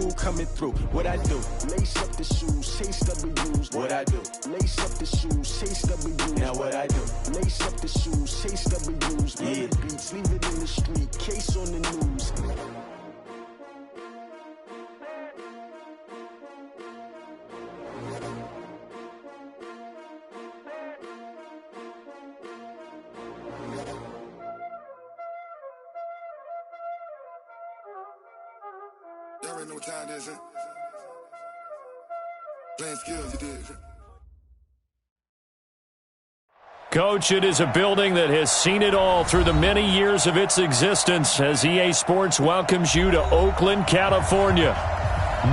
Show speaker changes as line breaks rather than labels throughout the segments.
crew coming through. What I do? Lace up the shoes, chase W's. What I do? Lace up the shoes, chase W's. Now what I do? Lace up the shoes, chase W's. Yeah. Beats, leave it in the street, case on the news.
Y'all already know what time it is, huh? Playing skills, you did.
Coach, it is a building that has seen it all through the many years of its existence as EA Sports welcomes you to Oakland, California.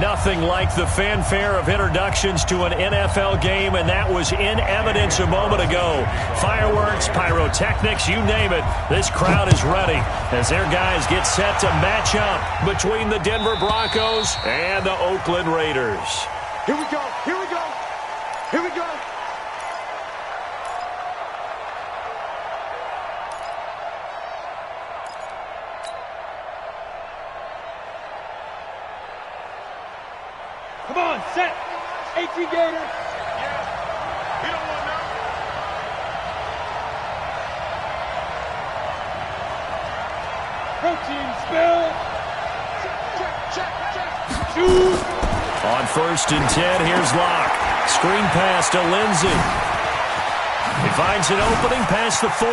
Nothing like the fanfare of introductions to an NFL game, and that was in evidence a moment ago. Fireworks, pyrotechnics, you name it. This crowd is ready as their guys get set to match up between the Denver Broncos and the Oakland Raiders.
Here we go, here we go, here we go. Come on, set. AT Gator. Yeah. You don't want no. Protein spill. Check. Shoot.
On 1st and 10, here's Locke. Screen pass to Lindsey. He finds an opening past the 40.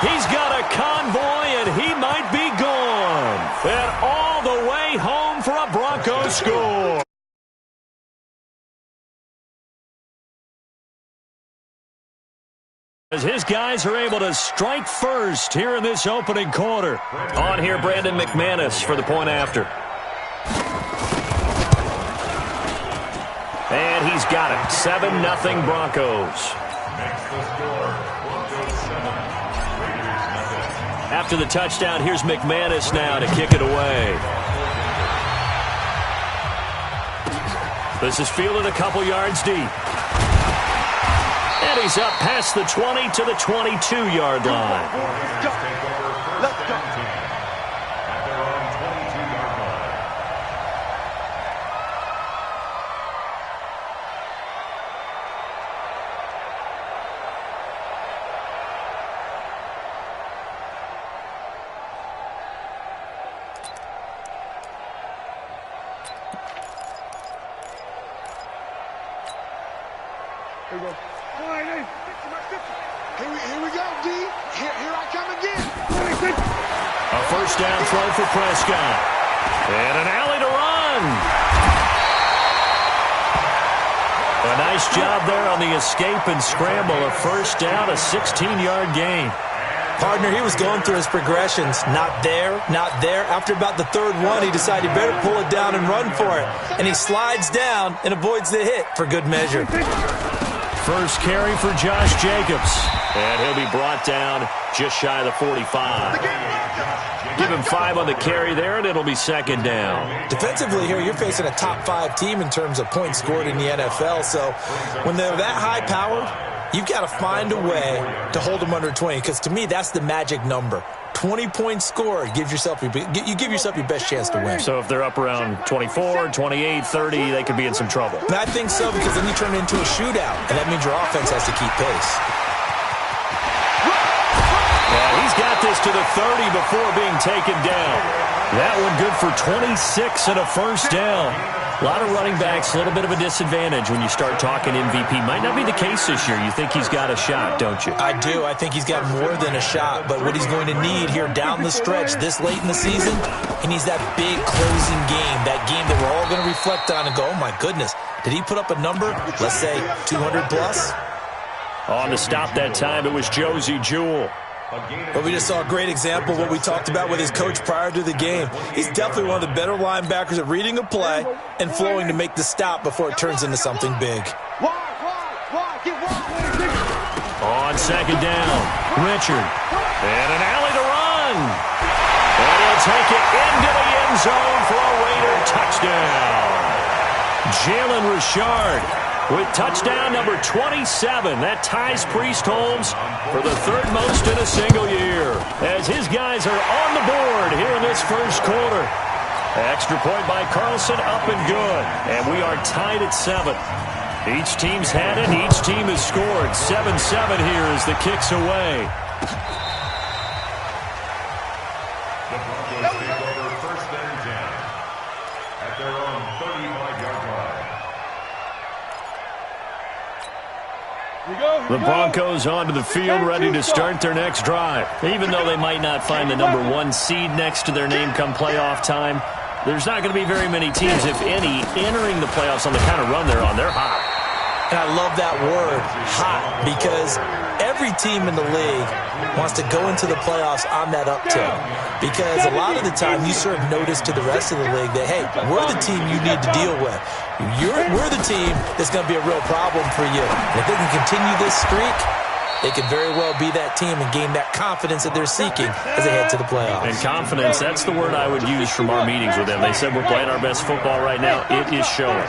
He's got a convoy, and he might be gone. And all the way home for a Broncos score. As his guys are able to strike first here in this opening quarter. On here, Brandon McManus for the point after. And he's got it. 7-0 Broncos. After the touchdown, here's McManus now to kick it away. This is fielded a couple yards deep. And he's up past the 20 to the 22-yard line.
Let's go. Here we go. Here we go, D. Here I come again.
A first down throw for Prescott. And an alley to run. A nice job there on the escape and scramble. A first down, a 16-yard gain.
Partner, he was going through his progressions. Not there, not there. After about the third one, he decided he better pull it down and run for it. And he slides down and avoids the hit for good measure.
First carry for Josh Jacobs. And he'll be brought down just shy of the 45. Give him 5 on the carry there, and it'll be second down.
Defensively here, you're facing a top-5 team in terms of points scored in the NFL. So when they're that high-powered, you've got to find a way to hold them under 20, because to me, that's the magic number. 20 points scored, you give yourself your best chance to win.
So if they're up around 24, 28, 30, they could be in some trouble.
And I think so, because then you turn it into a shootout, and that means your offense has to keep pace.
Yeah, he's got this to the 30 before being taken down. That one good for 26 and a first down. A lot of running backs, a little bit of a disadvantage when you start talking MVP. Might not be the case this year. You think he's got a shot, don't you?
I do. I think he's got more than a shot. But what he's going to need here down the stretch this late in the season, he needs that big closing game, that game that we're all going to reflect on and go, oh, my goodness, did he put up a number, let's say 200 plus?
On to stop that time, it was Josie Jewell.
But we just saw a great example of what we talked about with his coach prior to the game. He's definitely one of the better linebackers at reading a play and flowing to make the stop before it turns into something big.
On second down, Richard. And an alley to run. And he'll take it into the end zone for a Raider touchdown. Jalen Richard with touchdown number 27. That ties Priest Holmes for the third most in a single year, as his guys are on the board here in this first quarter. Extra point by Carlson, up and good. And we are tied at 7. Each team's had it. Each team has scored. 7-7 here as the kick's away.
The Broncos take over first and 10 at their own 35-yard line.
The Broncos onto the field, ready to start their next drive. Even though they might not find the number 1 seed next to their name come playoff time, there's not going to be very many teams, if any, entering the playoffs on the kind of run they're on. They're hot.
And I love that word, hot, because every team in the league wants to go into the playoffs on that uptick. Because a lot of the time you serve notice to the rest of the league that, hey, we're the team you need to deal with. We're the team that's going to be a real problem for you. And if they can continue this streak, they could very well be that team and gain that confidence that they're seeking as they head to the playoffs.
And confidence, that's the word I would use from our meetings with them. They said we're playing our best football right now. It is showing.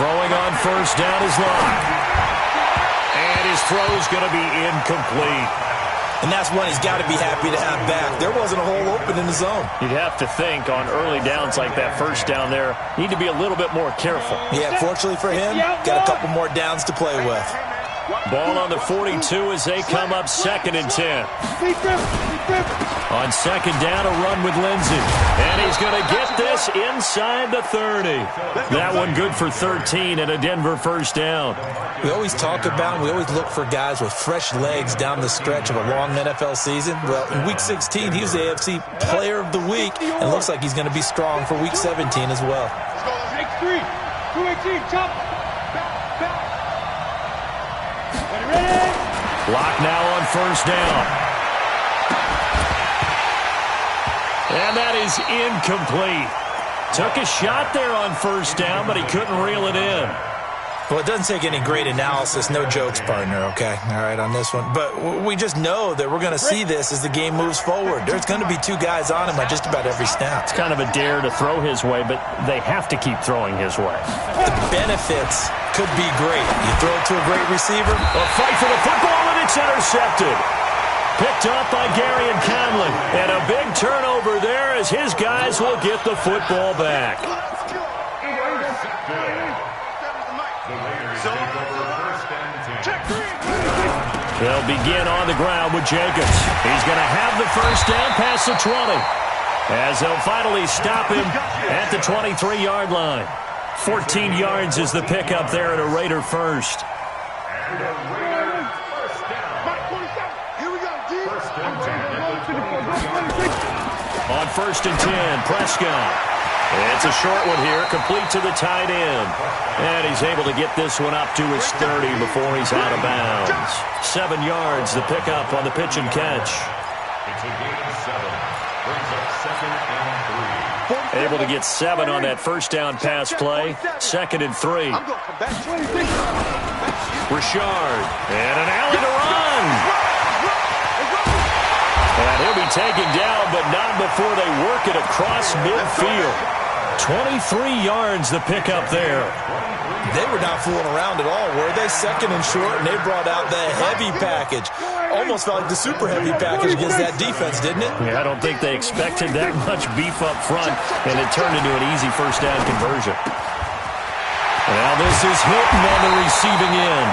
Throwing on first down is Locke. And his throw's going to be incomplete.
And that's one he's got to be happy to have back. There wasn't a hole open in the zone.
You'd have to think on early downs like that first down there, need to be a little bit more careful.
Yeah, fortunately for him, got a couple more downs to play with.
Ball on the 42 as they come up 2nd and 10. On 2nd down, a run with Lindsey. And he's going to get this inside the 30. That one good for 13 and a Denver first down.
We always talk about, we always look for guys with fresh legs down the stretch of a long NFL season. Well, in Week 16, he was the AFC Player of the Week, and looks like he's going to be strong for Week 17 as well.
X3, 218, chop.
Block now on first down. And that is incomplete. Took a shot there on first down, but he couldn't reel it in.
Well, it doesn't take any great analysis. No jokes, partner, okay? All right, on this one. But we just know that we're going to see this as the game moves forward. There's going to be 2 guys on him at just about every snap.
It's kind of a dare to throw his way, but they have to keep throwing his way.
The benefits could be great. You throw it to a great receiver.
A fight for the football, and it's intercepted. Picked up by Gary and Conley. And a big turnover there as his guys will get the football back. They'll begin on the ground with Jacobs. He's going to have the first down past the 20. As they'll finally stop him at the 23-yard line. 14 yards is the pickup there at a Raider first. On 1st and 10, Prescott. It's a short one here, complete to the tight end. And he's able to get this one up to his 30 before he's out of bounds. 7 yards, the pickup on the pitch and catch.
It's a gain of 7. Brings up 2nd and 3.
Able to get 7 on that first down pass play. 2nd and 3. Richard. And an alley to run. And he'll be taken down, but not before they work it across midfield. 23 yards the pickup there.
They were not fooling around at all, were they? 2nd and short, and they brought out the heavy package. Almost felt like the super heavy package against that defense, didn't it?
Yeah, I don't think they expected that much beef up front, and it turned into an easy first down conversion. Now this is Hilton on the receiving end.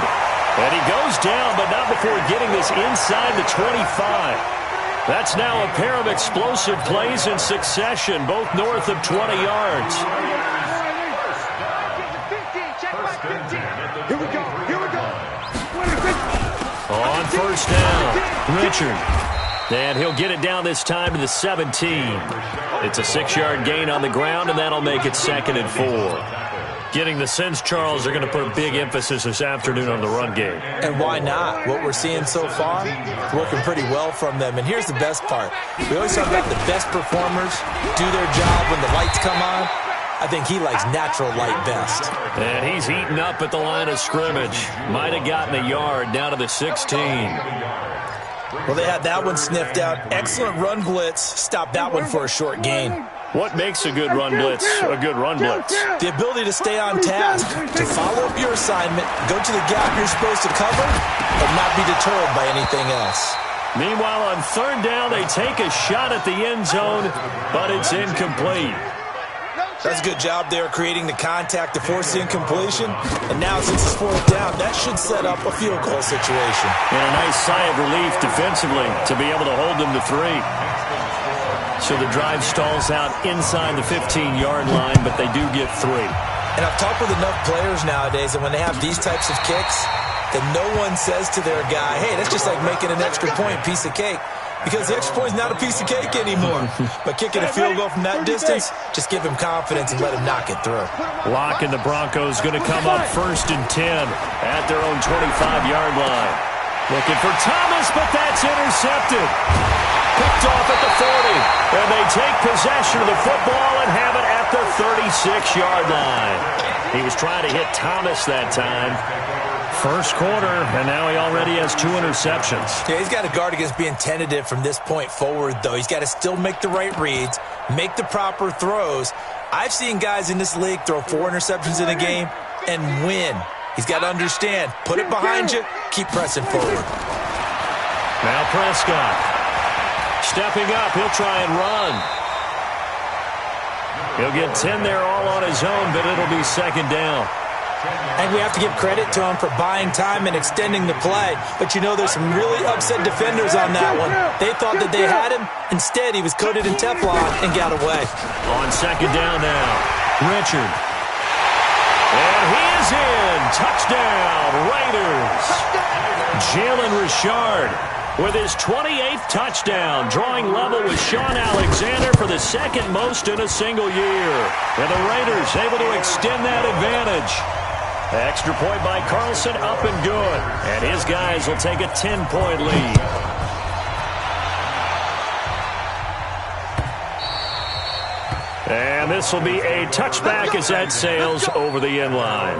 And he goes down, but not before getting this inside the 25. That's now a pair of explosive plays in succession, both north of 20 yards.
Here we go.
On first down, Richard. And he'll get it down this time to the 17. It's a 6-yard gain on the ground, and that'll make it 2nd and 4. Getting the sense, Charles, they're going to put a big emphasis this afternoon on the run game.
And why not? What we're seeing so far, working pretty well from them. And here's the best part. We always talk about the best performers do their job when the lights come on. I think he likes natural light best.
And he's eaten up at the line of scrimmage. Might have gotten a yard down to the 16.
Well, they had that one sniffed out. Excellent run blitz. Stopped that one for a short gain.
What makes a good run blitz a good run blitz?
The ability to stay on task, to follow up your assignment, go to the gap you're supposed to cover, and not be deterred by anything else.
Meanwhile, on third down, they take a shot at the end zone, but it's incomplete.
That's a good job there creating the contact to force the incompletion. And now since it's fourth down, that should set up a field goal situation.
And a nice sigh of relief defensively to be able to hold them to 3. So the drive stalls out inside the 15-yard line, but they do get 3.
And I've talked with enough players nowadays that when they have these types of kicks, that no one says to their guy, hey, that's just like making an extra point, piece of cake. Because the extra point is not a piece of cake anymore. But kicking a field goal from that distance, just give him confidence and let him knock it through.
Locke and the Broncos going to come up 1st and 10 at their own 25-yard line. Looking for Thomas, but that's intercepted. Picked off at the 40. And they take possession of the football and have it at the 36-yard line. He was trying to hit Thomas that time. First quarter, and now he already has 2 interceptions.
Yeah, he's got to guard against being tentative from this point forward, though. He's got to still make the right reads, make the proper throws. I've seen guys in this league throw 4 interceptions in a game and win. He's got to understand, put it behind you, keep pressing forward.
Now Prescott. Stepping up, he'll try and run. He'll get 10 there all on his own, but it'll be 2nd down.
And we have to give credit to him for buying time and extending the play. But you know, there's some really upset defenders on that one. They thought that they had him. Instead, he was coated in Teflon and got away.
On 2nd down now, Richard. And he is in. Touchdown, Raiders. Jalen Richard with his 28th touchdown, drawing level with Sean Alexander for the 2nd most in a single year. And the Raiders able to extend that advantage. Extra point by Carlson, up and good. And his guys will take a 10-point lead. And this will be a touchback as that sails over the end line.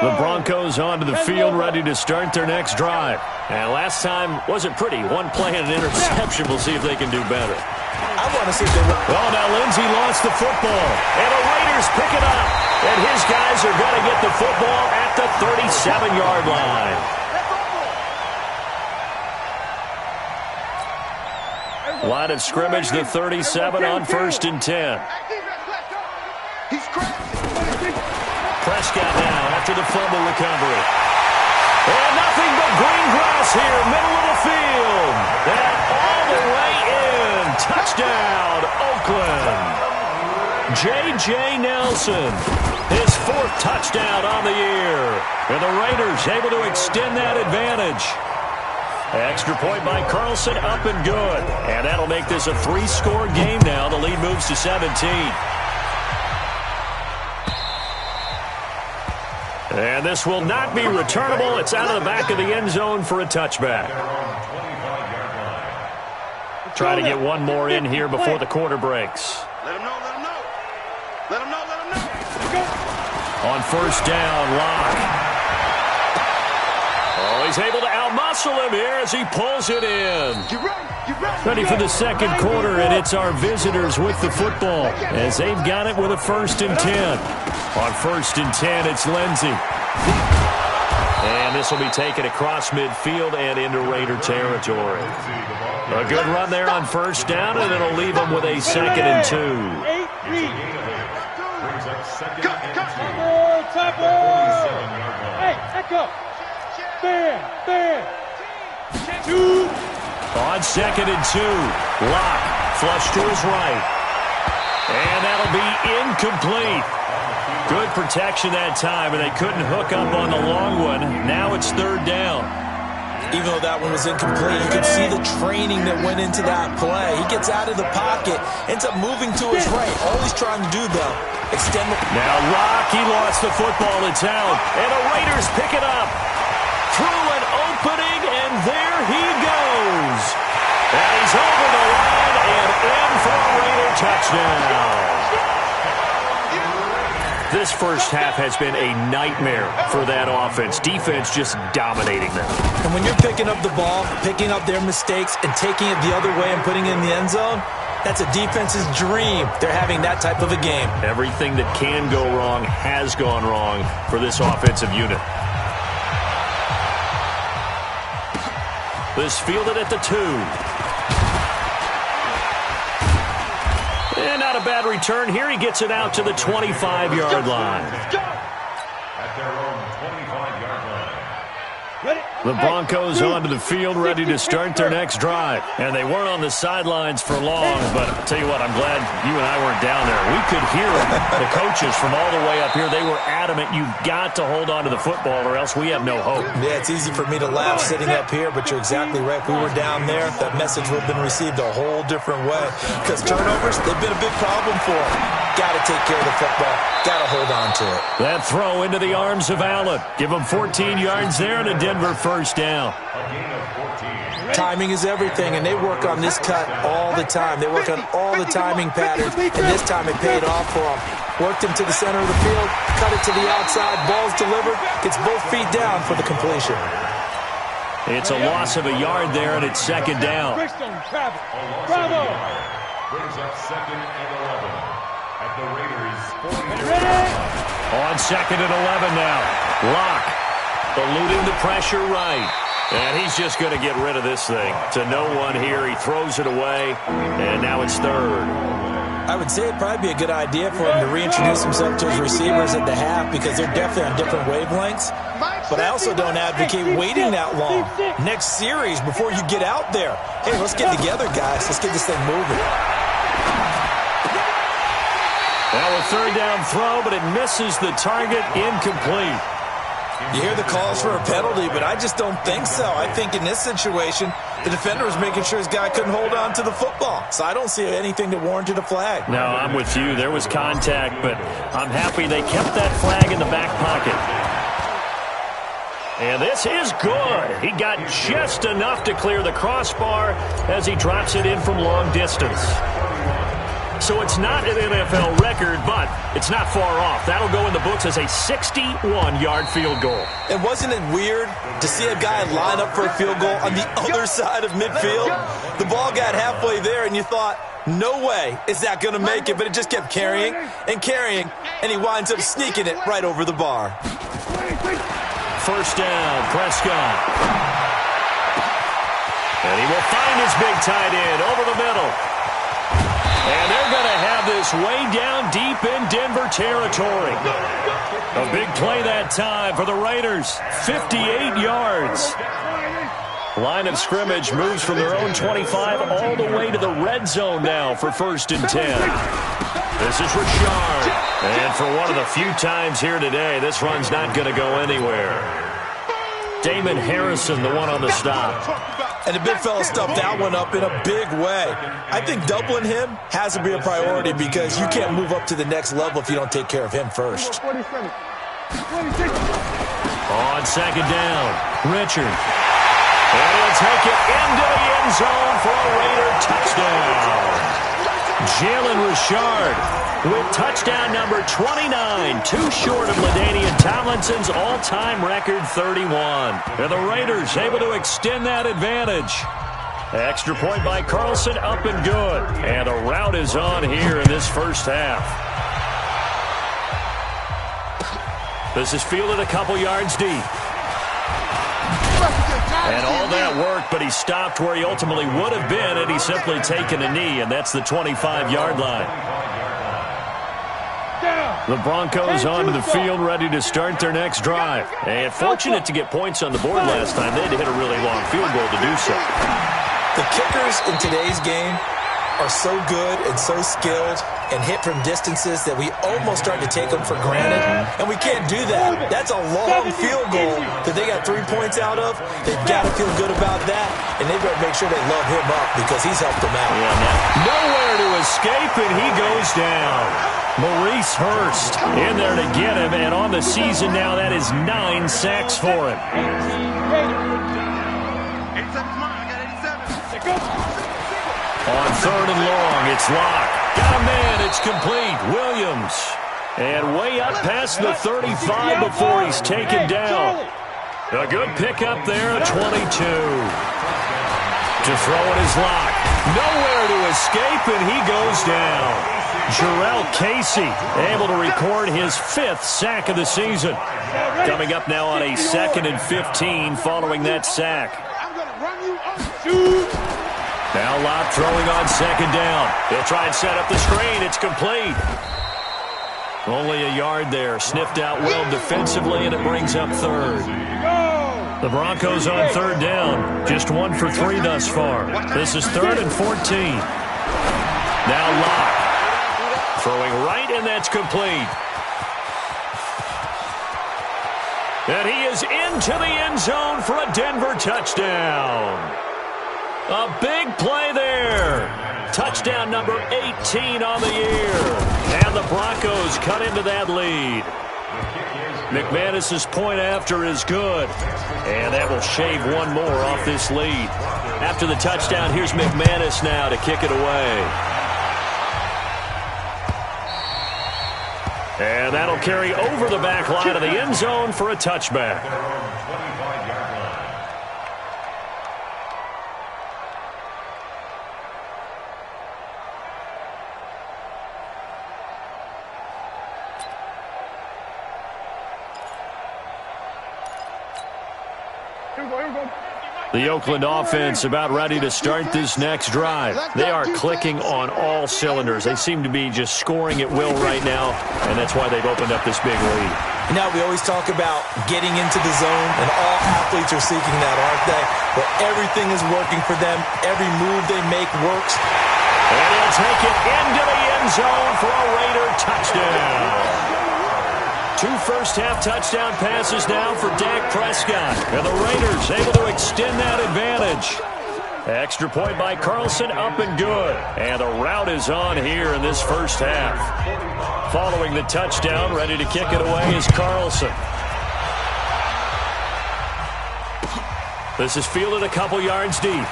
The Broncos onto the field, ready to start their next drive. And last time wasn't pretty. 1 play and an interception. We'll see if they can do better.
I want to see if they will.
Oh, now Lindsey lost the football. And the Raiders pick it up. And his guys are going to get the football at the 37-yard line. Line of scrimmage, the 37 on 1st and 10. Prescott now after the fumble recovery. And nothing but green grass here, middle of the field. And all the way in. Touchdown, Oakland. J.J. Nelson, his 4th touchdown on the year. And the Raiders able to extend that advantage. Extra point by Carlson, up and good. And that'll make this a 3-score game now. The lead moves to 17. And this will not be returnable. It's out of the back of the end zone for a touchback. Try to get one more in here before the quarter breaks.
Let him know, let him know. Let him know, let him know.
On 1st down, Locke. Oh, he's able to outmuscle him here as he pulls it in. Ready for the 2nd quarter, and it's our visitors with the football as they've got it with a 1st and 10. On 1st and 10, it's Lindsey. And this will be taken across midfield and into Raider territory. A good run there on 1st down, and it'll leave them with a 2nd and 2.
Hey, let's go. Bam. 2.
On 2nd and 2, Locke flush to his right. And that'll be incomplete. Good protection that time, and they couldn't hook up on the long one. Now it's 3rd down.
Even though that one was incomplete, you can see the training that went into that play. He gets out of the pocket, ends up moving to his right. All he's trying to do, though, extend the...
Now Locke, he lost the football. It's out, and the Raiders pick it up. Through an opening, and there he goes. And he's over the line and in for a Raider touchdown. This first half has been a nightmare for that offense. Defense just dominating them.
And when you're picking up the ball, picking up their mistakes, and taking it the other way and putting it in the end zone, that's a defense's dream. They're having that type of a game.
Everything that can go wrong has gone wrong for this offensive unit. This fielded at the 2. And not a bad return. Here he gets it out to the 25-yard line.
At their own 25-yard line.
The Broncos onto the field, ready to start their next drive. And they weren't on the sidelines for long, but I'll tell you what, I'm glad you and I weren't down there. We could hear the coaches from all the way up here. They were adamant, you've got to hold on to the football or else we have no hope.
Yeah, it's easy for me to laugh sitting up here, but you're exactly right. If we were down there, that message would have been received a whole different way. Because turnovers, they've been a big problem for them. Got to take care of the football. Got to hold on to it.
That throw into the arms of Allen. Give him 14 yards there and a Denver first down.
Timing is everything, and they work on this cut all the time. They work on all the timing patterns, and this time it paid off for them. Worked him to the center of the field, cut it to the outside, ball's delivered, gets both feet down for the completion.
It's a loss of a yard there, and it's second down.
Bravo! Brings up second and 11 at the Raiders' 40.
On second and 11 now. Locke eluding the pressure right. And he's just going to get rid of this thing. To no one here. He throws it away, and now it's third.
I would say it'd probably be a good idea for him to reintroduce himself to his receivers at the half because they're definitely on different wavelengths. But I also don't advocate waiting that long. Next series before you get out there. Hey, let's get together, guys. Let's get this thing moving.
Now a third down throw, but it misses the target, incomplete.
You hear the calls for a penalty, but I just don't think so. I think in this situation, the defender was making sure his guy couldn't hold on to the football. So I don't see anything that warranted a flag.
No, I'm with you. There was contact, but I'm happy they kept that flag in the back pocket. And this is good. He got just enough to clear the crossbar as he drops it in from long distance. So it's not an NFL record, but it's not far off. That'll go in the books as a 61-yard field goal.
And wasn't it weird to see a guy line up for a field goal on the other side of midfield? The ball got halfway there, and you thought, no way is that going to make it, but it just kept carrying, and he winds up sneaking it right over the bar.
First down, Prescott. And he will find his big tight end over the middle. And they're going to have this way down deep in Denver territory. A big play that time for the Raiders. 58 yards. Line of scrimmage moves from their own 25 all the way to the red zone now for 1st and 10. This is Richard. And for one of the few times here today, this run's not going to go anywhere. Damon Harrison, the one on the stop.
And the big fella stuffed that one up in a big way. I think doubling him has to be a priority because you can't move up to the next level if you don't take care of him first.
On second down, Richard. And he'll take it into the end zone for a Raider touchdown. Jalen Richard with touchdown number 29, too short of LaDainian Tomlinson's all-time record 31. And the Raiders able to extend that advantage. Extra point by Carlson, up and good. And a rout is on here in this first half. This is fielded a couple yards deep. And all that work, but he stopped where he ultimately would have been had he simply taken a knee, and that's the 25-yard line. The Broncos onto the field, ready to start their next drive. And fortunate to get points on the board last time. They had to hit a really long field goal to do so.
The kickers in today's game are so good and so skilled and hit from distances that we almost start to take them for granted. And we can't do that. That's a long field goal that they got 3 points out of. They've got to feel good about that, and they've got to make sure they love him up because he's helped them out.
Yeah, nowhere to escape, and he goes down. Maurice Hurst in there to get him, and on the season now, that is 9 sacks for him. On third and long, it's Locke. Got a man, it's complete. Williams. And way up past the 35 before he's taken down. A good pickup there, 22. To throw in his lock. Nowhere to escape, and he goes down. Jarrell Casey able to record his 5th sack of the season. Coming up now on a 2nd and 15 following that sack. Now Lott throwing on 2nd down. He'll try and set up the screen. It's complete. Only a yard there. Sniffed out well defensively, and it brings up 3rd. The Broncos on 3rd down. Just 1 for 3 thus far. This is 3rd and 14. Now Lott. Throwing right, and that's complete. And he is into the end zone for a Denver touchdown. A big play there. Touchdown number 18 on the year. And the Broncos cut into that lead. McManus's point after is good. And that will shave one more off this lead. After the touchdown, here's McManus now to kick it away. And that'll carry over the back line of the end zone for a touchback. The Oakland offense about ready to start this next drive. They are clicking on all cylinders. They seem to be just scoring at will right now, and that's why they've opened up this big lead.
You know, we always talk about getting into the zone, and all athletes are seeking that, aren't they? But everything is working for them. Every move they make works.
And he'll take it into the end zone for a Raider touchdown. 2 first-half touchdown passes now for Dak Prescott. And the Raiders able to extend that advantage. Extra point by Carlson, up and good. And the route is on here in this first half. Following the touchdown, ready to kick it away is Carlson. This is fielded a couple yards deep.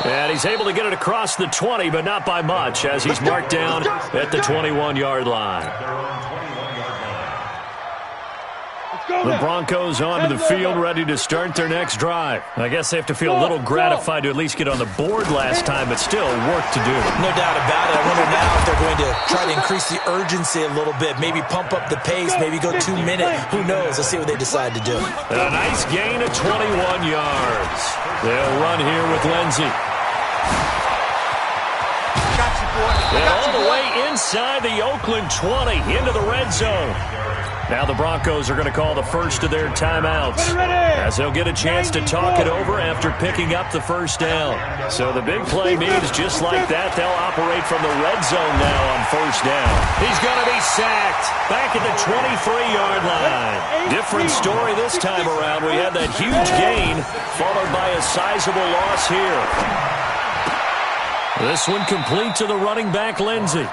And he's able to get it across the 20, but not by much, as he's marked down at the 21-yard line. The Broncos onto the field, ready to start their next drive. I guess they have to feel a little gratified to at least get on the board last time, but still work to do.
No doubt about it. I wonder now if they're going to try to increase the urgency a little bit, maybe pump up the pace, maybe go 2-minute. Who knows? Let's see what they decide to do.
A nice gain of 21 yards. They'll run here with Lindsey. And all the way inside the Oakland 20 into the red zone. Now the Broncos are going to call the first of their timeouts as they'll get a chance to talk it over after picking up the first down. So the big play means just like that, they'll operate from the red zone now on first down. He's going to be sacked back at the 23-yard line. Different story this time around. We had that huge gain followed by a sizable loss here. This one complete to the running back, Lindsey.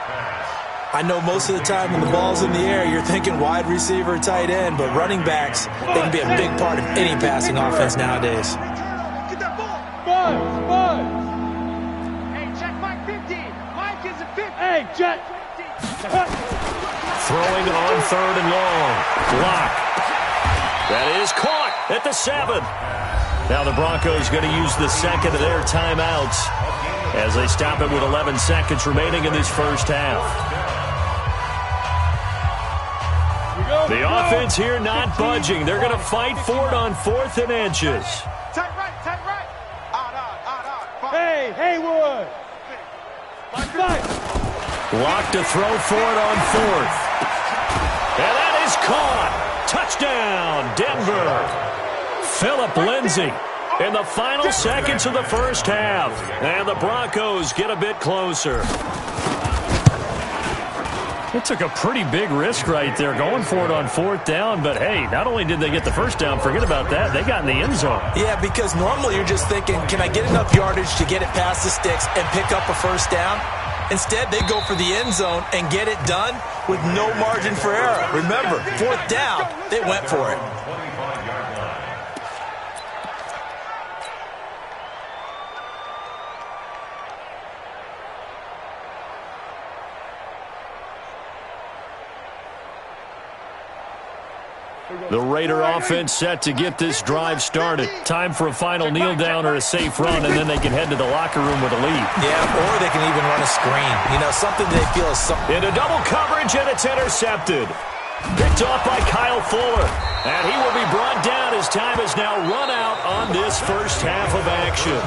I know most of the time when the ball's in the air, you're thinking wide receiver, tight end, but running backs, they can be a big part of any passing offense nowadays.
Get that ball. Bud. Hey, check Mike 50. Mike is a 50. Hey, Jet.
Throwing on 3rd and long. Block. That is caught at the 7. Now the Broncos going to use the second of their timeouts as they stop it with 11 seconds remaining in this first half. The offense here not budging. They're going to fight for it on 4th and inches.
Tight right. Out.
Hey, Haywood.
Locked to throw for it on 4th. And that is caught. Touchdown, Denver. Phillip Lindsay in the final seconds of the first half. And the Broncos get a bit closer. It took a pretty big risk right there going for it on 4th down. But, hey, not only did they get the first down, forget about that, they got in the end zone.
Yeah, because normally you're just thinking, can I get enough yardage to get it past the sticks and pick up a first down? Instead, they go for the end zone and get it done with no margin for error. Remember, 4th down, they went for it.
The Raider offense set to get this drive started. Time for a final kneel down or a safe run, and then they can head to the locker room with a lead.
Yeah, or they can even run a screen. You know, something they feel is something.
Into double coverage, and it's intercepted. Picked off by Kyle Fuller. And he will be brought down as time has now run out on this first half of action.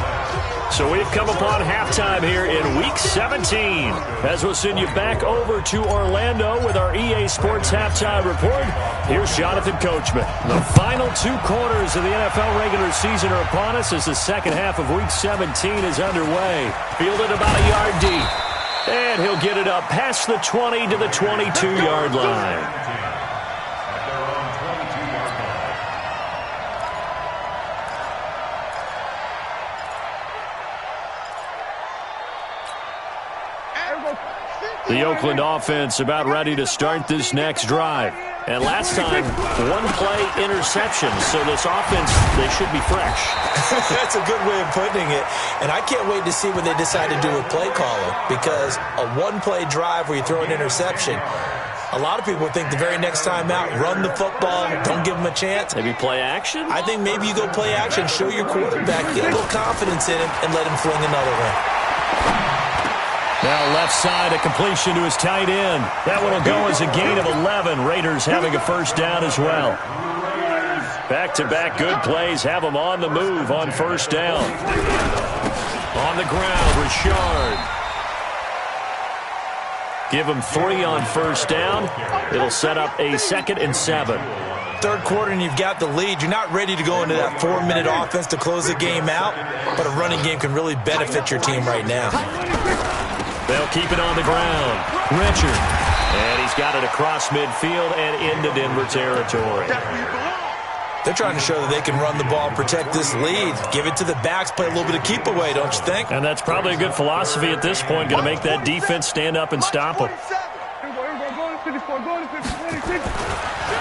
So we've come upon halftime here in Week 17. As we'll send you back over to Orlando with our EA Sports Halftime Report, here's Jonathan Coachman. The final 2 quarters of the NFL regular season are upon us as the second half of Week 17 is underway. Fielded about a yard deep. And he'll get it up past the 20 to the 22-yard line. The Oakland offense about ready to start this next drive. And last time, 1-play interception. So this offense, they should be fresh.
That's a good way of putting it. And I can't wait to see what they decide to do with play calling. Because a 1-play drive where you throw an interception, a lot of people think the very next time out, run the football, don't give them a chance.
Maybe play action?
I think maybe you go play action, show your quarterback, get a little confidence in him, and let him fling another one.
Now left side, a completion to his tight end. That one will go as a gain of 11. Raiders having a first down as well. Back-to-back good plays have them on the move on first down. On the ground, Richard. Give them 3 on first down. It'll set up a 2nd and 7.
Third quarter and you've got the lead. You're not ready to go into that 4-minute offense to close the game out, but a running game can really benefit your team right now.
They'll keep it on the ground. Richard. And he's got it across midfield and into Denver territory.
They're trying to show that they can run the ball and protect this lead. Give it to the backs, play a little bit of keep away, don't you think?
And that's probably a good philosophy at this point. Going to make that defense stand up and stop them.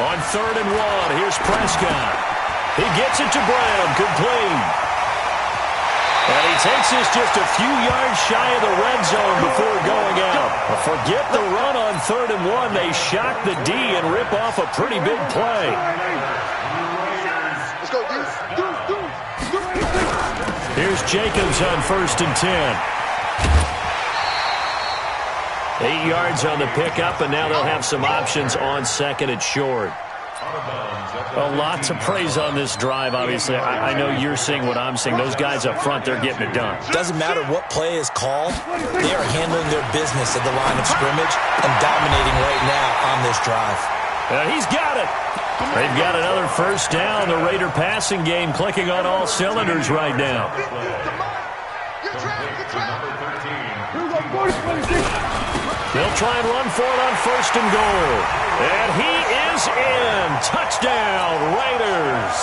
On 3rd and 1, here's Prescott. He gets it to Brown, complete. And he takes this just a few yards shy of the red zone before going out. Forget the run on 3rd and 1. They shock the D and rip off a pretty big play.
Let's go,
Here's Jacobs on 1st and 10. 8 yards on the pickup, and now they'll have some options on 2nd and short. A lot to praise on this drive, obviously. I know you're seeing what I'm seeing. Those guys up front, they're getting it done.
Doesn't matter what play is called. They are handling their business at the line of scrimmage and dominating right now on this drive.
He's got it. They've got another first down. The Raider passing game clicking on all cylinders right now. They'll try and run for it on 1st and goal. And he is in. Touchdown, Raiders.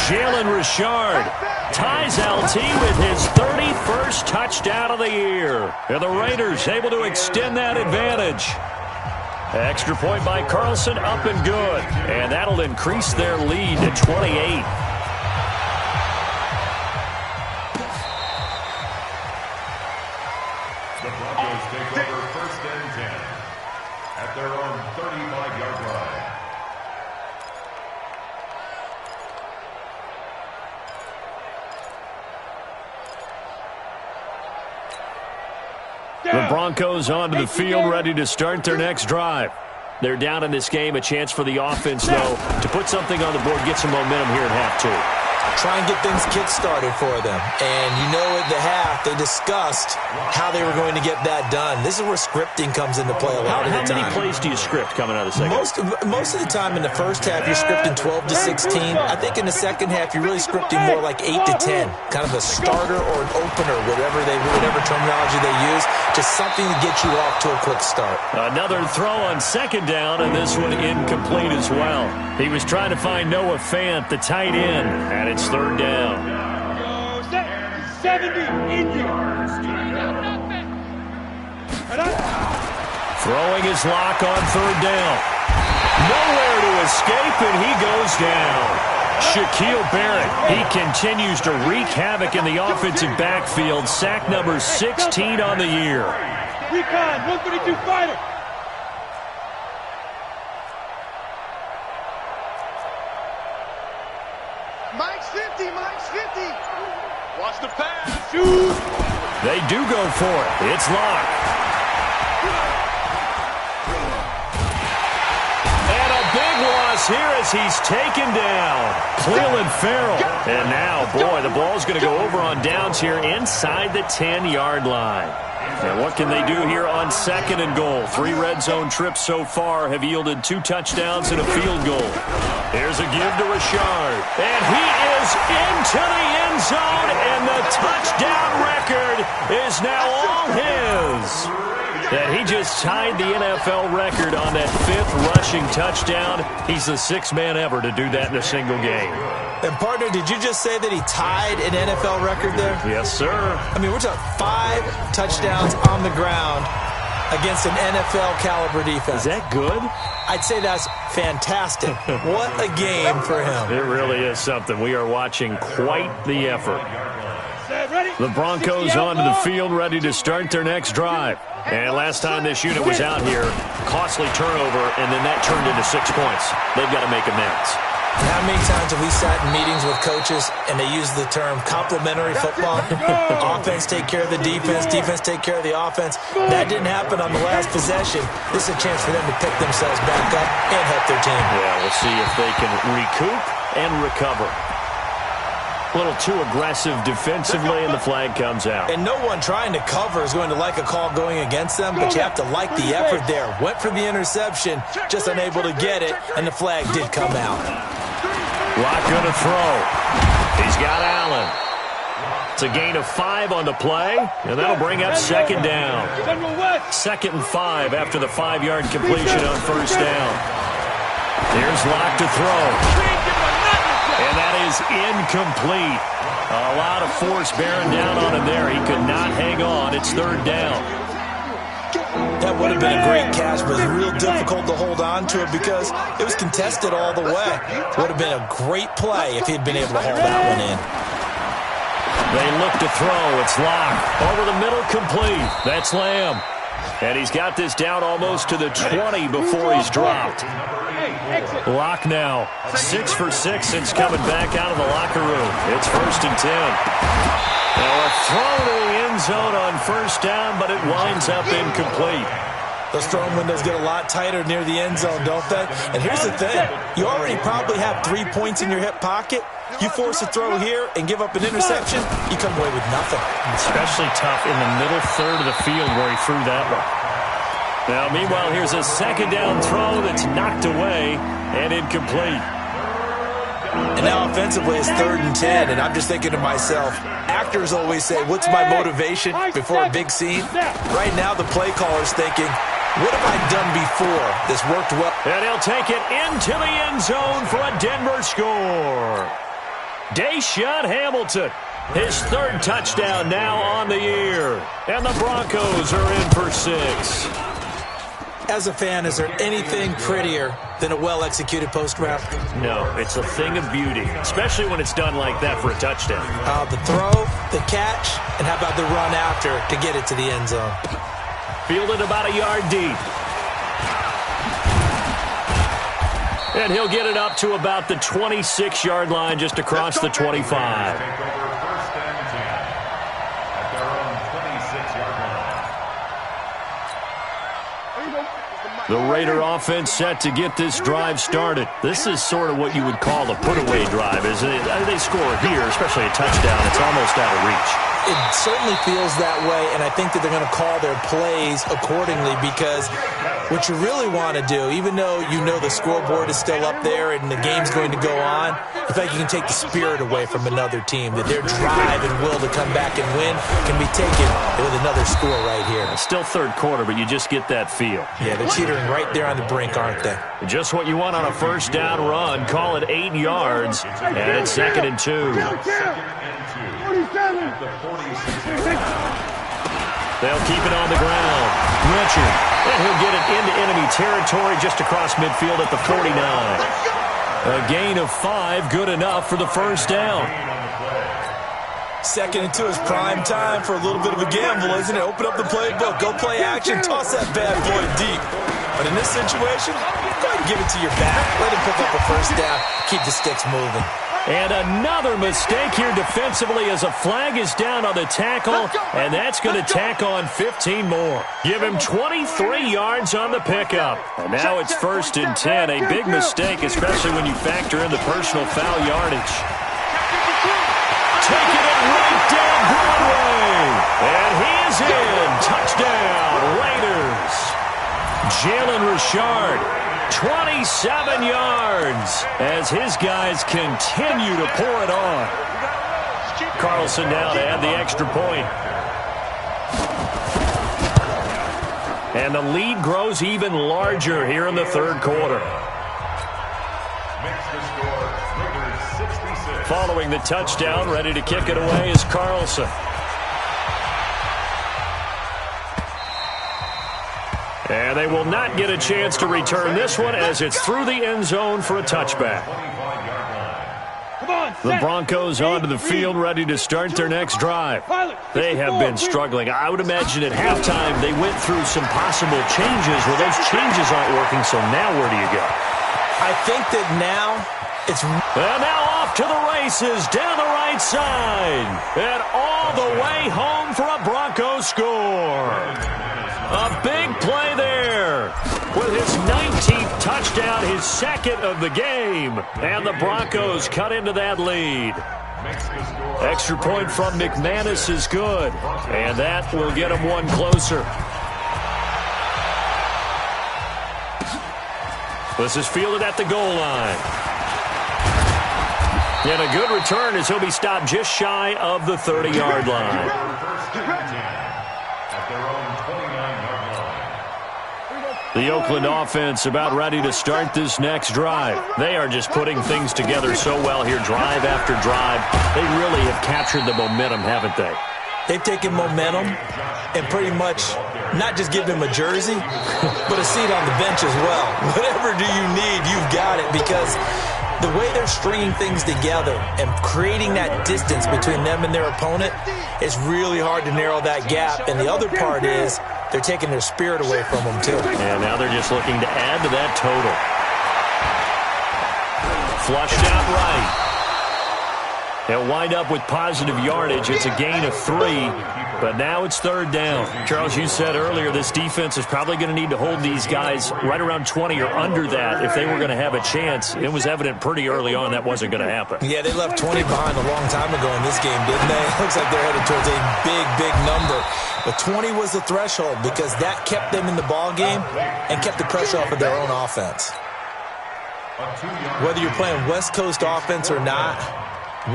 Jalen Richard ties LT with his 31st touchdown of the year. And the Raiders able to extend that advantage. Extra point by Carlson, up and good. And that'll increase their lead to 28.
Their own 35-yard line.
The Broncos onto the field, ready to start their next drive. They're down in this game. A chance for the offense, though, to put something on the board, get some momentum here at half 2.
Try and get things kick-started for them. And you know at the half, they discussed how they were going to get that done. This is where scripting comes into play a lot of the time.
How many plays do you script coming out of the second?
Most of the time in the first half, you're scripting 12 to 16. I think in the second half, you're really scripting more like 8 to 10. Kind of a starter or an opener, whatever terminology they use. Just something to get you off to a quick start.
Another throw on 2nd down, and this one incomplete as well. He was trying to find Noah Fant, the tight end, and it's 3rd down.
70, India.
Throwing his lock on 3rd down. Nowhere to escape, and he goes down. Shaquille Barrett, he continues to wreak havoc in the offensive backfield. Sack number 16 on the year.
Recon, 132 fighter.
50, Mike's 50. Watch the pass.
Shoot. They do go for it. It's locked. And a big loss here as he's taken down. Cleveland Farrell. And now, boy, the ball's going to go over on downs here inside the 10-yard line. And what can they do here on 2nd and goal? 3 red zone trips so far have yielded 2 touchdowns and a field goal. Here's a give to Richard. And he is into the end zone, and the touchdown record is now all his. And he just tied the NFL record on that 5th rushing touchdown. He's the 6th man ever to do that in a single game.
And, partner, did you just say that he tied an NFL record there?
Yes, sir.
I mean, we're talking 5 touchdowns on the ground against an NFL-caliber defense.
Is that good?
I'd say that's fantastic. What a game for him.
It really is something. We are watching quite the effort. The Broncos onto the field, ready to start their next drive. And last time this unit was out here, costly turnover, and then that turned into 6 points. They've got to make amends.
How many times have we sat in meetings with coaches and they use the term complementary football? Offense take care of the defense, defense take care of the offense. That didn't happen on the last possession. This is a chance for them to pick themselves back up and help their team.
Yeah, we'll see if they can recoup and recover. A little too aggressive defensively, and the flag comes out.
And no one trying to cover is going to like a call going against them, but you have to like the effort there. Went for the interception, just unable to get it, and the flag did come out.
Lock going to throw. He's got Allen. It's a gain of 5 on the play, and that'll bring up 2nd down. 2nd and 5 after the 5-yard completion on 1st down. Here's Lock to throw. And that is incomplete. A lot of force bearing down on him there. He could not hang on. It's 3rd down.
That would have been a great catch, but it was real difficult to hold on to it because it was contested all the way. Would have been a great play if he'd been able to hold that one in.
They look to throw. It's Locked. Over the middle, complete. That's Lamb. And he's got this down almost to the 20 before he's dropped. Lock now. 6 for 6 since coming back out of the locker room. It's 1st and 10. Now a throw to the end zone on 1st down, but it winds up incomplete.
Those throwing windows get a lot tighter near the end zone, don't they? And here's the thing. You already probably have 3 points in your hip pocket. You force a throw here and give up an interception, you come away with nothing.
Especially tough in the middle third of the field where he threw that one. Now, meanwhile, here's a 2nd down throw that's knocked away and incomplete.
And now offensively it's 3rd and 10, and I'm just thinking to myself, actors always say, what's my motivation before a big scene? Right now the play caller's thinking, what have I done before? This worked well.
And he'll take it into the end zone for a Denver score. Deshaun Hamilton, his 3rd touchdown now on the year. And the Broncos are in for 6.
As a fan, is there anything prettier than a well-executed post route?
No, it's a thing of beauty, especially when it's done like that for a touchdown.
The throw, the catch, and how about the run after to get it to the end zone?
Fielded about a yard deep. And he'll get it up to about the 26-yard line just across the 25. The Raider offense set to get this drive started. This is sort of what you would call a put-away drive, isn't it? They score here, especially a touchdown. It's almost out of reach.
It certainly feels that way, and I think that they're going to call their plays accordingly because what you really want to do, even though you know the scoreboard is still up there and the game's going to go on, I think you can take the spirit away from another team, that their drive and will to come back and win can be taken with another score right here.
It's still 3rd quarter, but you just get that feel.
Yeah, they're teetering right there on the brink, aren't they?
Just what you want on a 1st down run. Call it 8 yards, and it's 2nd and 2. They'll keep it on the ground. Richard, and he'll get it into enemy territory just across midfield at the 49. A gain of 5, good enough for the 1st down.
2nd and 2 is prime time for a little bit of a gamble, isn't it? Open up the playbook, go play action, toss that bad boy deep. But in this situation, go ahead and give it to your back. Let him pick up a 1st down, keep the sticks moving.
And another mistake here defensively as a flag is down on the tackle, and that's going to tack on 15 more. Give him 23 yards on the pickup. And now it's 1st and 10. A big mistake, especially when you factor in the personal foul yardage. Taking it right down Broadway. And he is in. Touchdown, Raiders. Jalen Richard, 27 yards as his guys continue to pour it on. Carlson now to add the extra point. And the lead grows even larger here in the third quarter.
Makes the score, Raiders 66.
Following the touchdown, ready to kick it away is Carlson. And they will not get a chance to return this one as it's through the end zone for a touchback. The Broncos onto the field ready to start their next drive. They have been struggling. I would imagine at halftime they went through some possible changes. Well, those changes aren't working, so now where do you go?
I think that now it's...
And now off to the races down the right side. And all the way home for a Broncos score. A big play there with his 19th touchdown, his second of the game. And the Broncos cut into that lead. Extra point from McManus is good. And that will get him one closer. This is fielded at the goal line. And a good return as he'll be stopped just shy of the 30-yard line. The Oakland offense about ready to start this next drive. They are just putting things together so well here, drive after drive. They really have captured the momentum, haven't they?
They've taken momentum and pretty much not just given him a jersey, but a seat on the bench as well. Whatever do you need, you've got it, because the way they're stringing things together and creating that distance between them and their opponent, it's really hard to narrow that gap. And the other part is they're taking their spirit away from them, too.
And now they're just looking to add to that total. Flushed out right. They'll wind up with positive yardage. It's a gain of 3, but now it's third down. Charles, you said earlier this defense is probably going to need to hold these guys right around 20 or under that if they were going to have a chance. It was evident pretty early on that wasn't going to happen.
Yeah, they left 20 behind a long time ago in this game, didn't they? It looks like they're headed towards a big, big number. But 20 was the threshold because that kept them in the ball game and kept the pressure off of their own offense. Whether you're playing West Coast offense or not,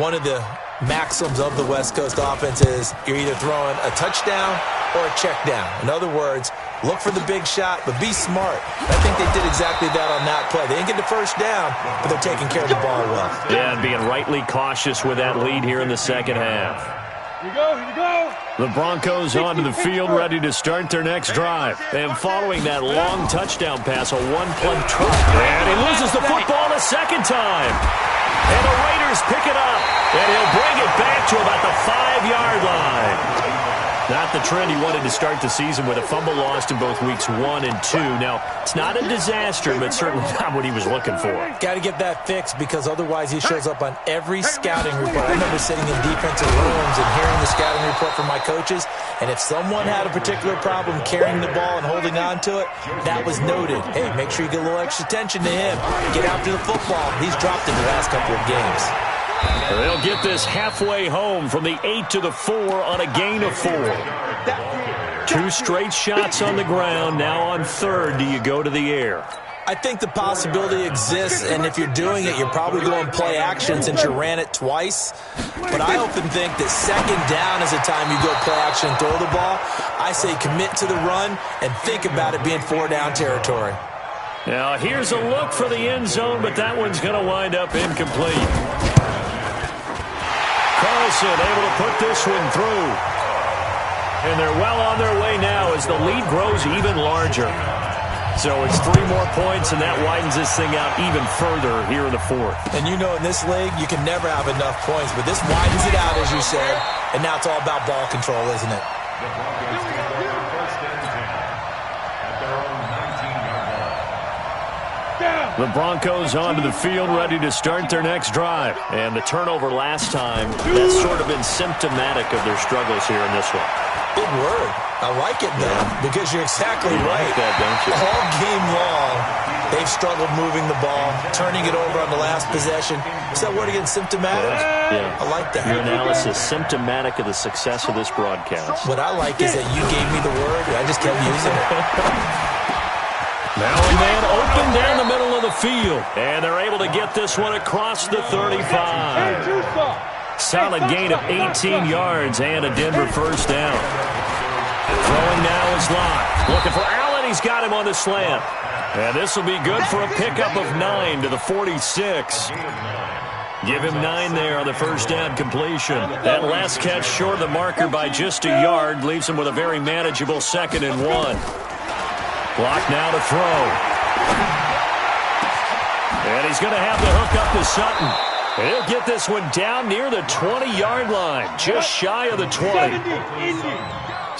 one of the maxims of the West Coast offense is you're either throwing a touchdown or a check down. In other words, look for the big shot, but be smart. I think they did exactly that on that play. They didn't get the first down, but they're taking care of the ball well.
Yeah, and being rightly cautious with that lead here in the second half.
Here you go, here you go.
The Broncos onto the field ready to start their next drive. And following that long touchdown pass, a one-play try. And he loses the football a second time. And the Raiders pick it up. And he'll bring it back to about the 5-yard line. Not the trend he wanted to start the season with a fumble lost in both weeks 1 and 2. Now, it's not a disaster, but certainly not what he was looking for.
Got to get that fixed because otherwise he shows up on every scouting report. I remember sitting in defensive rooms and hearing the scouting report from my coaches, and if someone had a particular problem carrying the ball and holding on to it, that was noted. Hey, make sure you get a little extra attention to him. Get after the football. He's dropped in the last couple of games.
They'll get this halfway home from the 8 to the 4 on a gain of 4. 2 straight shots on the ground. Now on third, do you go to the air?
I think the possibility exists, and if you're doing it, you're probably going play action since you ran it twice. But I often think that second down is the time you go play action and throw the ball. I say commit to the run and think about it being 4-down territory.
Now here's a look for the end zone, but that one's going to wind up incomplete. Carlson able to put this one through. And they're well on their way now as the lead grows even larger. So it's 3 more points, and that widens this thing out even further here in the fourth.
And you know in this league, you can never have enough points, but this widens it out, as you said, and now it's all about ball control, isn't it?
The Broncos take over 1st and 10 at their own 19-yard line.
Down.
The Broncos onto the field, ready to start their next drive. And the turnover last time, that's sort of been symptomatic of their struggles here in this one.
Big word. I like it, though, because you're exactly right.
Like that, don't you?
All game long, they've struggled moving the ball, turning it over on the last possession. Is that word again, symptomatic?
Yeah.
I like that.
Your analysis, symptomatic of the success of this broadcast.
What I like is that you gave me the word, and I just kept using it.
Now a man open down the middle of the field. And they're able to get this one across the 35. Solid gain of 18 yards and a Denver first down. Throwing now is Locke. Looking for Allen. He's got him on the slant. And this will be good for a pickup of 9 to the 46. Give him 9 there on the first down completion. That last catch short of the marker by just a yard leaves him with a very manageable 2nd and 1. Block now to throw. And he's going to have the hook up to Sutton. And he'll get this one down near the 20-yard line, just shy of the 20.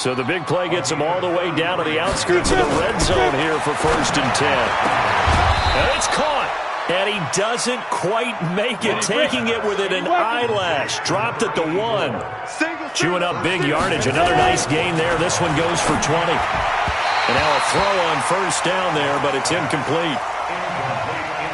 So the big play gets him all the way down to the outskirts of the red zone here for 1st and 10. And it's caught. And he doesn't quite make it, taking it within an eyelash. Dropped at the 1. Chewing up big yardage. Another nice gain there. This one goes for 20. And now a throw on first down there, but it's incomplete.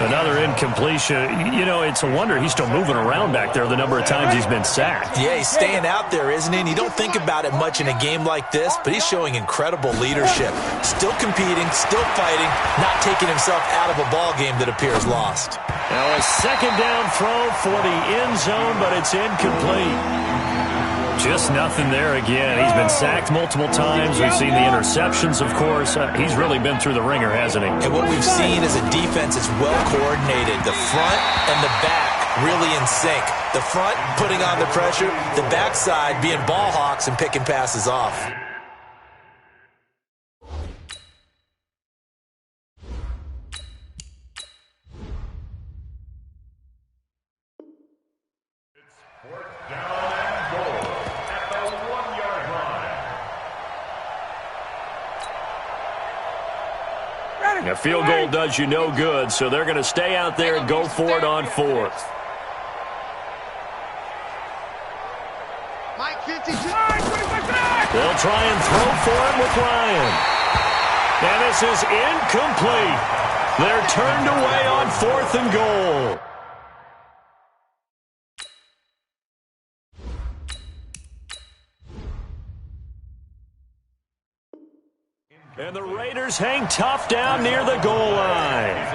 Another incompletion. You know, it's a wonder he's still moving around back there the number of times he's been sacked.
Yeah, he's staying out there, isn't he? And you don't think about it much in a game like this, but he's showing incredible leadership. Still competing, still fighting, not taking himself out of a ball game that appears lost.
Now a 2nd down throw for the end zone, but it's incomplete. Just nothing there again. He's been sacked multiple times. We've seen the interceptions, of course. He's really been through the ringer, hasn't he?
And what we've seen is a defense that's well coordinated. The front and the back really in sync. The front putting on the pressure, the backside being ball hawks and picking passes off.
A field goal does you no good, so they're going to stay out there and go for it on 4th. They'll try and throw for it with Ryan. And this is incomplete. They're turned away on 4th and goal. And the Raiders hang tough down near the goal line.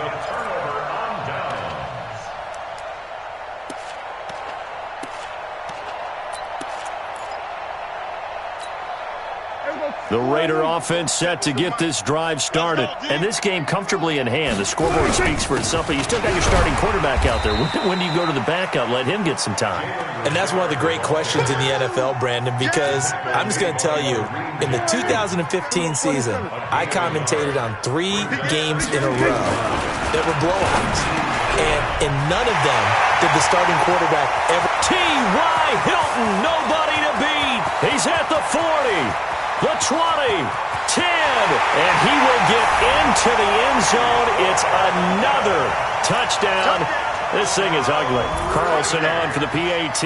The Raider offense set to get this drive started. And this game comfortably in hand. The scoreboard speaks for itself, but you still got your starting quarterback out there. When do you go to the backup? Let him get some time.
And that's one of the great questions in the NFL, Brandon, because I'm just going to tell you, in the 2015 season, I commentated on 3 games in a row that were blowouts. And in none of them did the starting quarterback ever...
T.Y. Hilton, nobody to beat. He's at the 40. The 20, 10, and he will get into the end zone. It's another touchdown. This thing is ugly. Carlson on for the PAT.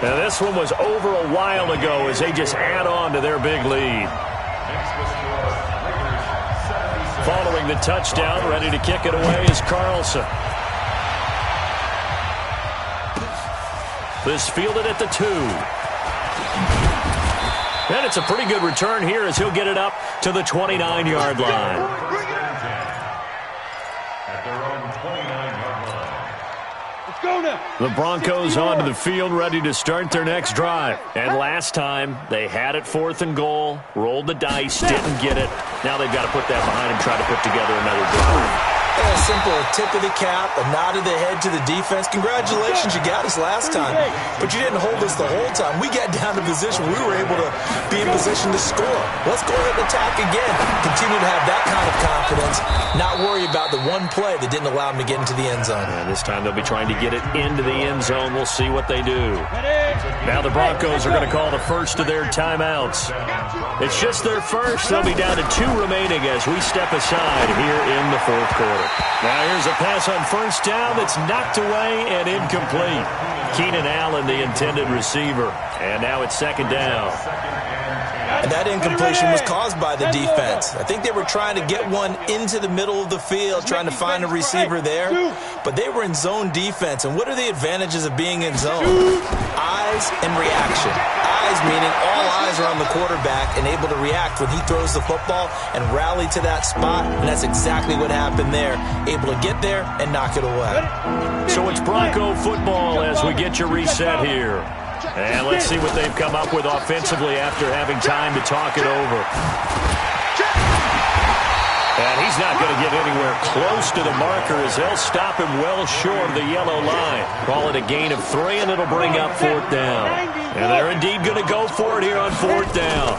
Now this one was over a while ago as they just add on to their big lead. Following the touchdown, ready to kick it away is Carlson. This fielded at the 2. And it's a pretty good return here as he'll get it up to the 29-yard line.
At their own 29-yard line.
Let's go now.
The Broncos onto the field ready to start their next drive. And last time, they had it 4th and goal, rolled the dice, didn't get it. Now they've got to put that behind and try to put together another drive.
A simple tip of the cap, a nod of the head to the defense. Congratulations, you got us last time. But you didn't hold us the whole time. We got down to position. We were able to be in position to score. Let's go ahead and attack again. Continue to have that kind of confidence. Not worry about the one play that didn't allow them to get into the end zone.
And this time they'll be trying to get it into the end zone. We'll see what they do. Now the Broncos are going to call the first of their timeouts. It's just their first. They'll be down to 2 remaining as we step aside here in the fourth quarter. Now here's a pass on first down that's knocked away and incomplete. Keenan Allen, the intended receiver. And now it's second down.
And that incompletion was caused by the defense. I think they were trying to get one into the middle of the field, trying to find a receiver there. But they were in zone defense. And what are the advantages of being in zone? Eyes and reaction. Eyes meaning all eyes are on the quarterback and able to react when he throws the football and rally to that spot. And that's exactly what happened there. Able to get there and knock it away.
So it's Bronco football as we get you reset here. And let's see what they've come up with offensively after having time to talk it over. And he's not going to get anywhere close to the marker as they'll stop him well short of the yellow line. Call it a gain of 3, and it'll bring up 4th down. And they're indeed going to go for it here on 4th down.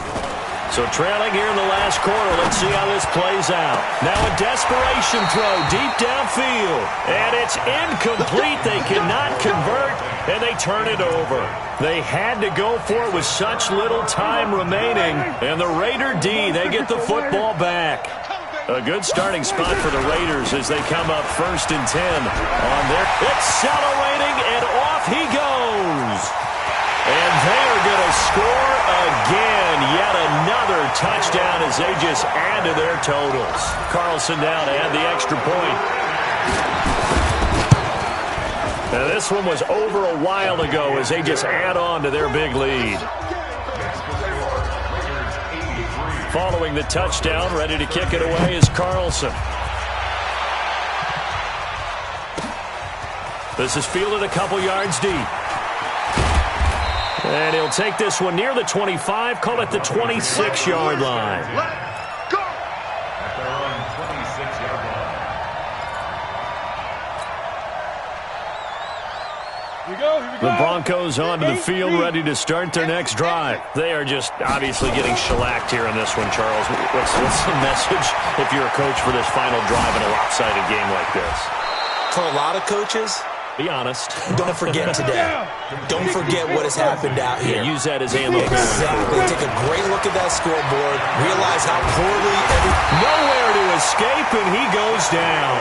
So trailing here in the last quarter, let's see how this plays out. Now a desperation throw deep downfield. And it's incomplete. They cannot convert, and they turn it over. They had to go for it with such little time remaining. And the Raider D, they get the football back. A good starting spot for the Raiders as they come up 1st and 10 on their accelerating, and off he goes. And they are going to score again. Yet another touchdown as they just add to their totals. Carlson down to add the extra point. Now this one was over a while ago as they just add on to their big lead. Following the touchdown, ready to kick it away is Carlson. This is fielded a couple yards deep. And he'll take this one near the 25, call it the 26-yard line.
At their own 26-yard line.
The Broncos onto the field, ready to start their next drive. They are just obviously getting shellacked here in this one, Charles. What's the message if you're a coach for this final drive in a lopsided game like this?
For a lot of coaches,
be honest.
Don't forget today. Don't forget what has happened out here.
Yeah, use that as ammo.
Exactly. Take a great look at that scoreboard. Realize how poorly
nowhere to escape, and he goes down.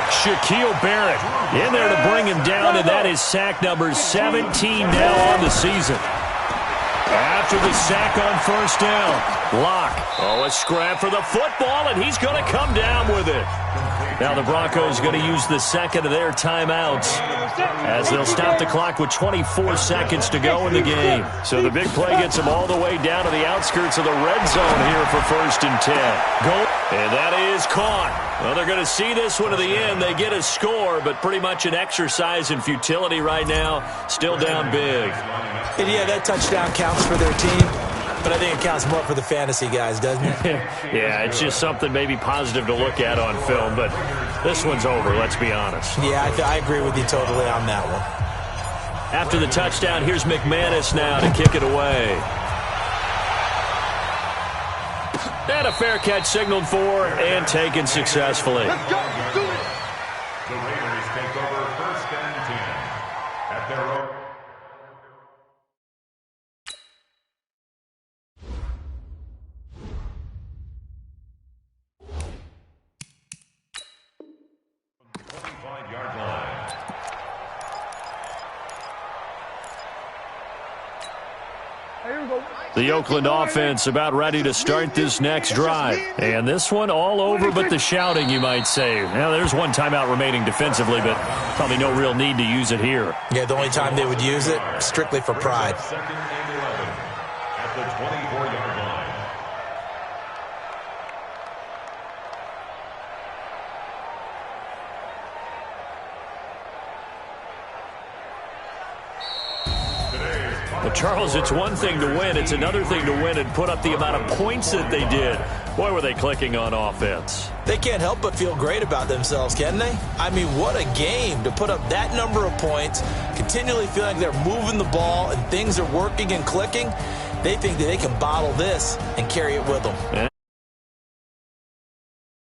Shaquille Barrett in there to bring him down, and that is sack number 17 now on the season. After the sack on first down, Locke. Oh, a scrap for the football, and he's going to come down with it. Now the Broncos going to use the second of their timeouts as they'll stop the clock with 24 seconds to go in the game. So the big play gets them all the way down to the outskirts of the red zone here for 1st and 10. And that is caught. Well, they're going to see this one to the end. They get a score, but pretty much an exercise in futility right now. Still down big.
And yeah, that touchdown counts for their team. But I think it counts more for the fantasy guys, doesn't it?
Yeah, it's just something maybe positive to look at on film, but this one's over, let's be honest.
Yeah, I agree with you totally on that one.
After the touchdown, here's McManus now to kick it away. And a fair catch signaled for and taken successfully.
The Raiders take over 1st and 10 at their own.
The Oakland offense about ready to start this next drive. And this one all over but the shouting, you might say. Now, there's one timeout remaining defensively, but probably no real need to use it here.
Yeah, the only time they would use it, strictly for pride.
2nd and 11 at the 24-yard line. Today's
But, Charles, it's one thing to win. It's another thing to win and put up the amount of points that they did. Boy, were they clicking on offense.
They can't help but feel great about themselves, can they? I mean, what a game to put up that number of points, continually feeling like they're moving the ball and things are working and clicking. They think that they can bottle this and carry it with them.